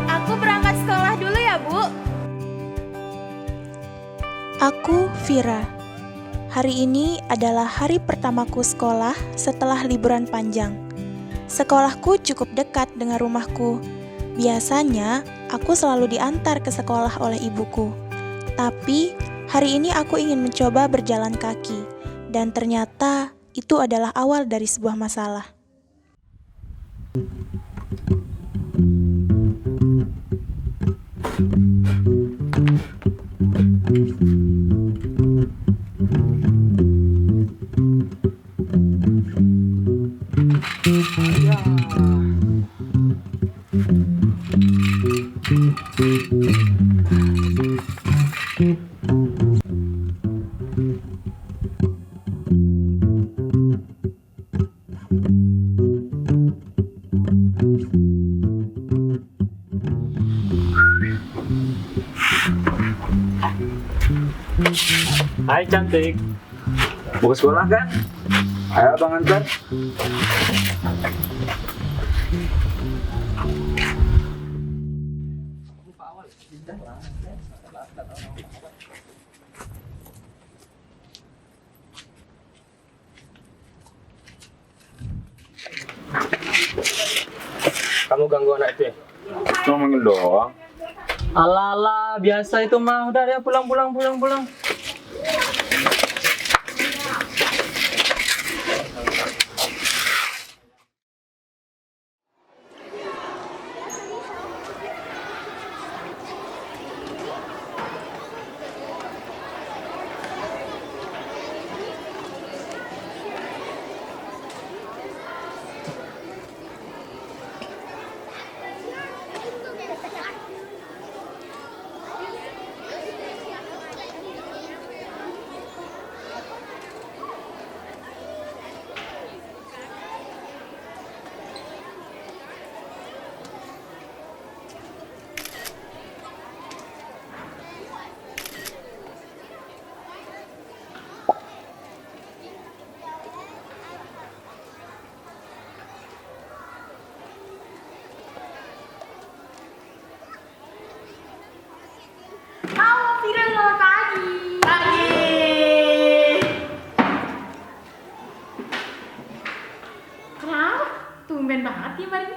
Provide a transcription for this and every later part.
Aku berangkat sekolah dulu ya, Bu. Aku Vira. Hari ini adalah hari pertamaku sekolah setelah liburan panjang. Sekolahku cukup dekat dengan rumahku. Biasanya, aku selalu diantar ke sekolah oleh ibuku. Tapi, hari ini aku ingin mencoba berjalan kaki. Dan ternyata, itu adalah awal dari sebuah masalah. Hai cantik, mau ke sekolah kan? Ayo abang antar. Kamu ganggu anak itu ya? Cuma manggil doang. Alah, biasa itu mah. Udah ya, pulang. Halo, Vira, selamat pagi. Kenapa? Tumben banget ya, Mari.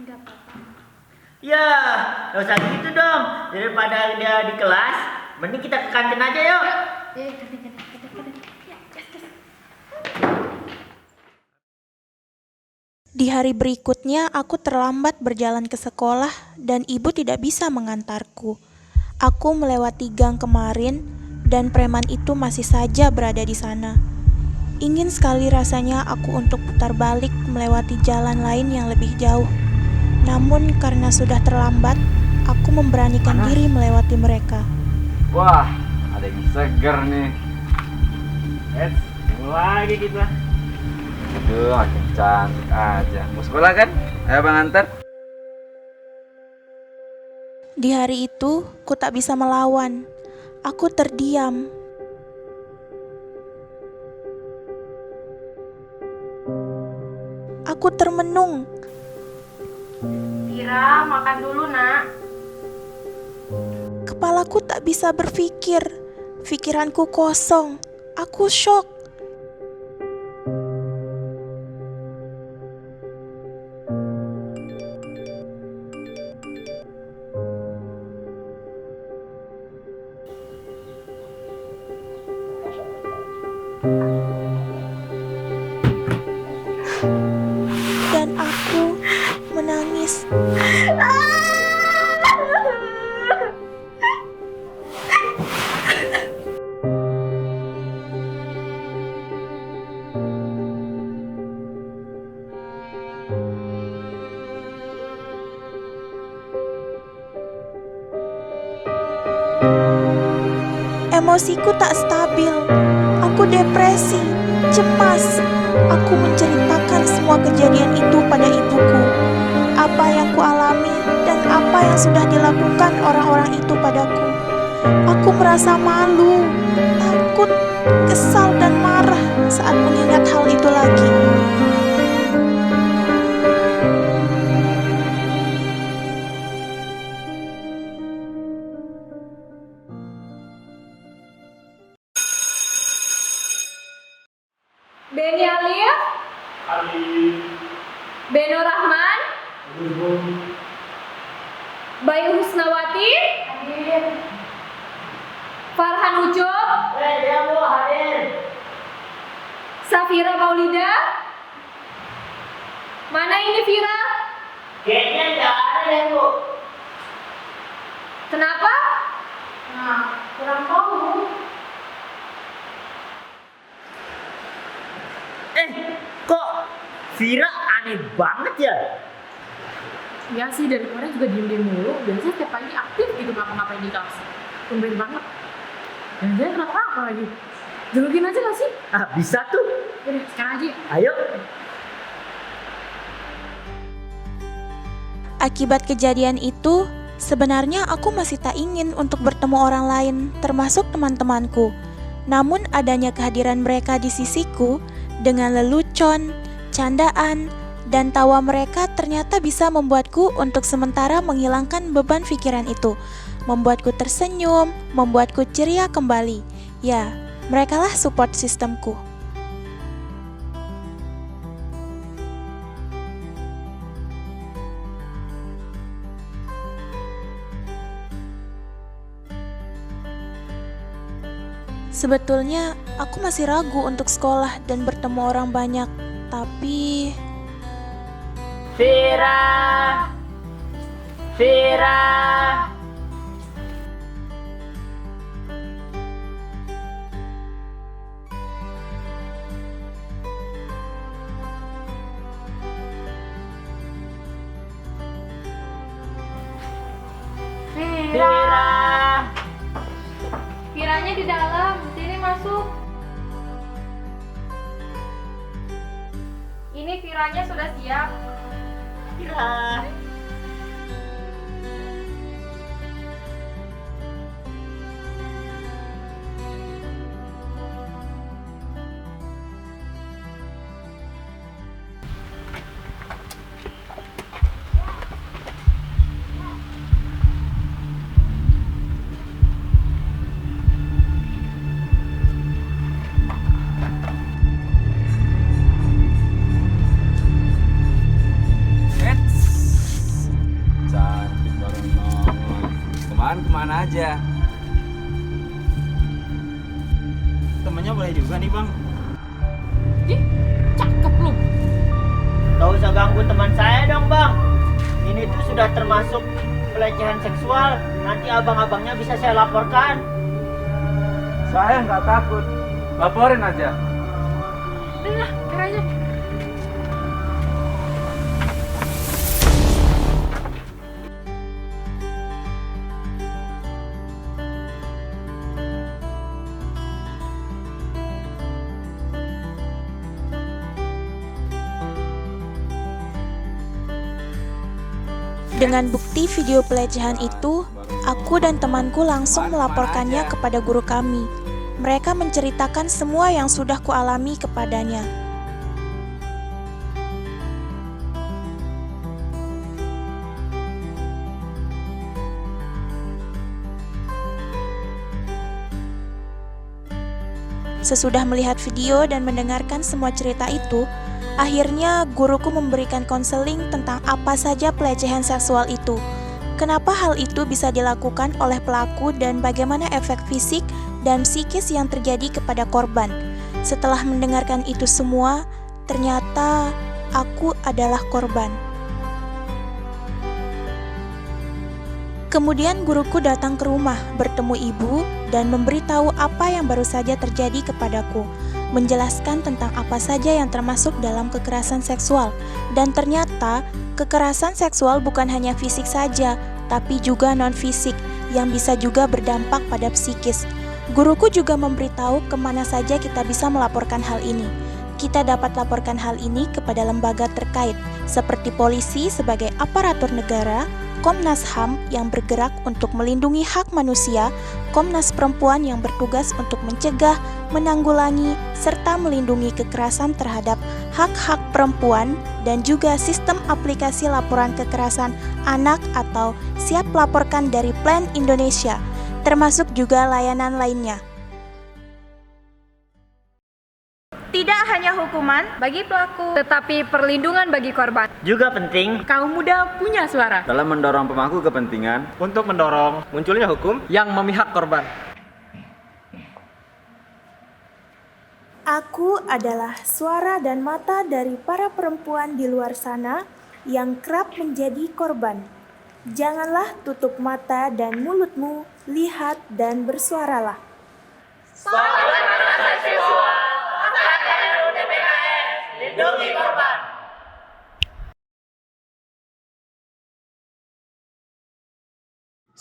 Enggak apa-apa. Ya, gak usah gitu dong. Daripada dia di kelas, mending kita ke kantin aja yuk. Kantin. Ya, gas. Di hari berikutnya, aku terlambat berjalan ke sekolah dan ibu tidak bisa mengantarku. Aku melewati gang kemarin dan preman itu masih saja berada di sana. Ingin sekali rasanya aku untuk putar balik melewati jalan lain yang lebih jauh. Namun karena sudah terlambat, aku memberanikan diri melewati mereka. Wah, ada yang seger nih. Mulai lagi kita. Aduh, makin cantik aja. Mau sekolah kan? Ayo abang antar. Di hari itu, ku tak bisa melawan. Aku terdiam. Aku termenung. Vira, makan dulu, Nak. Kepalaku tak bisa berpikir. Pikiranku kosong. Aku syok. Dan aku menangis Emosiku tak stabil. Aku depresi, cemas. Aku menceritakan semua kejadian itu pada ibuku. Apa yang kualami dan apa yang sudah dilakukan orang-orang itu padaku. Aku merasa malu, takut, kesal dan marah saat mengingat hal itu lagi. Beni Alif, Beno Rahman, Bayu Husnawati, Farhan Ucup, Safira Maulida. Mana ini Fira? Kayaknya nggak ada ya, Bu. Kenapa? Nah, kurang tahu. Kok Vira aneh banget ya? Ya sih, dari kemarin juga diem-diem mulu. Biasanya setiap pagi aktif gitu ngapa-ngapain di kelas. Tumben banget. Dan dia kenapa lagi? Julukin aja gak sih? Ah, bisa tuh. Udah, sekarang aja. Ayo. Akibat kejadian itu, sebenarnya aku masih tak ingin untuk bertemu orang lain, termasuk teman-temanku. Namun adanya kehadiran mereka di sisiku, dengan lelucon, candaan, dan tawa mereka ternyata bisa membuatku untuk sementara menghilangkan beban pikiran itu, membuatku tersenyum, membuatku ceria kembali. Ya, merekalah support sistemku. Sebetulnya, aku masih ragu untuk sekolah dan bertemu orang banyak, tapi... Vira. Viranya di dalam, sini masuk. Ini Viranya sudah siap. Vira. Cantik baru nongol. Kemana aja? Temennya boleh juga nih, Bang. Ih, cakep lu. Gak usah ganggu teman saya dong, Bang. Ini tuh sudah termasuk pelecehan seksual. Nanti abang-abangnya bisa saya laporkan. Saya nggak takut. Laporin aja. Udah, kira aja. Dengan bukti video pelecehan itu, aku dan temanku langsung melaporkannya kepada guru kami. Mereka menceritakan semua yang sudah kualami kepadanya. Sesudah melihat video dan mendengarkan semua cerita itu, akhirnya guruku memberikan konseling tentang apa saja pelecehan seksual itu. Kenapa hal itu bisa dilakukan oleh pelaku dan bagaimana efek fisik dan psikis yang terjadi kepada korban. Setelah mendengarkan itu semua, ternyata aku adalah korban. Kemudian guruku datang ke rumah, bertemu ibu, dan memberitahu apa yang baru saja terjadi kepadaku, menjelaskan tentang apa saja yang termasuk dalam kekerasan seksual. Dan ternyata, kekerasan seksual bukan hanya fisik saja, tapi juga non-fisik, yang bisa juga berdampak pada psikis. Guruku juga memberitahu kemana saja kita bisa melaporkan hal ini. Kita dapat laporkan hal ini kepada lembaga terkait, seperti polisi sebagai aparatur negara, Komnas HAM yang bergerak untuk melindungi hak manusia, Komnas Perempuan yang bertugas untuk mencegah, menanggulangi, serta melindungi kekerasan terhadap hak-hak perempuan, dan juga sistem aplikasi laporan kekerasan anak atau Siap Laporkan dari Plan Indonesia, termasuk juga layanan lainnya. Tidak hanya hukuman, Bagi pelaku, tetapi perlindungan bagi korban. Juga penting Kaum muda punya suara. Dalam mendorong pemangku kepentingan untuk mendorong munculnya hukum yang memihak korban. Aku adalah suara dan mata dari para perempuan di luar sana yang kerap menjadi korban. Janganlah tutup mata dan mulutmu, lihat dan bersuaralah.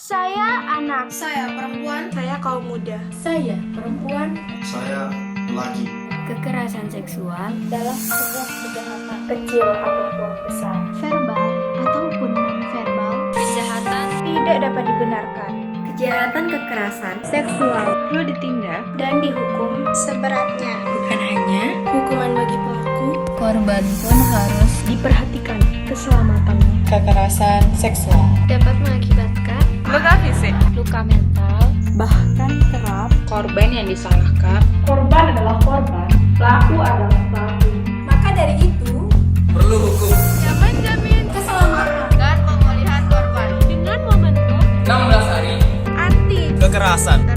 saya anak, saya perempuan, Saya kaum muda. Saya perempuan. Saya lagi. kekerasan seksual, Dalam sebuah kejahatan kecil ataupun besar, verbal ataupun non-verbal, Kejahatan tidak dapat dibenarkan kejahatan kekerasan seksual perlu ditindak dan dihukum seberatnya. Bukan hanya hukuman bagi pelaku, korban pun harus diperhatikan keselamatannya. Kekerasan seksual dapat mengakibatkan Luka fisik. luka mental, bahkan kerap Korban yang disalahkan. Korban adalah korban. Pelaku adalah pelaku. maka dari itu Perlu hukum. yang menjamin keselamatan dan pemulihan korban dengan momentum 16 hari anti kekerasan.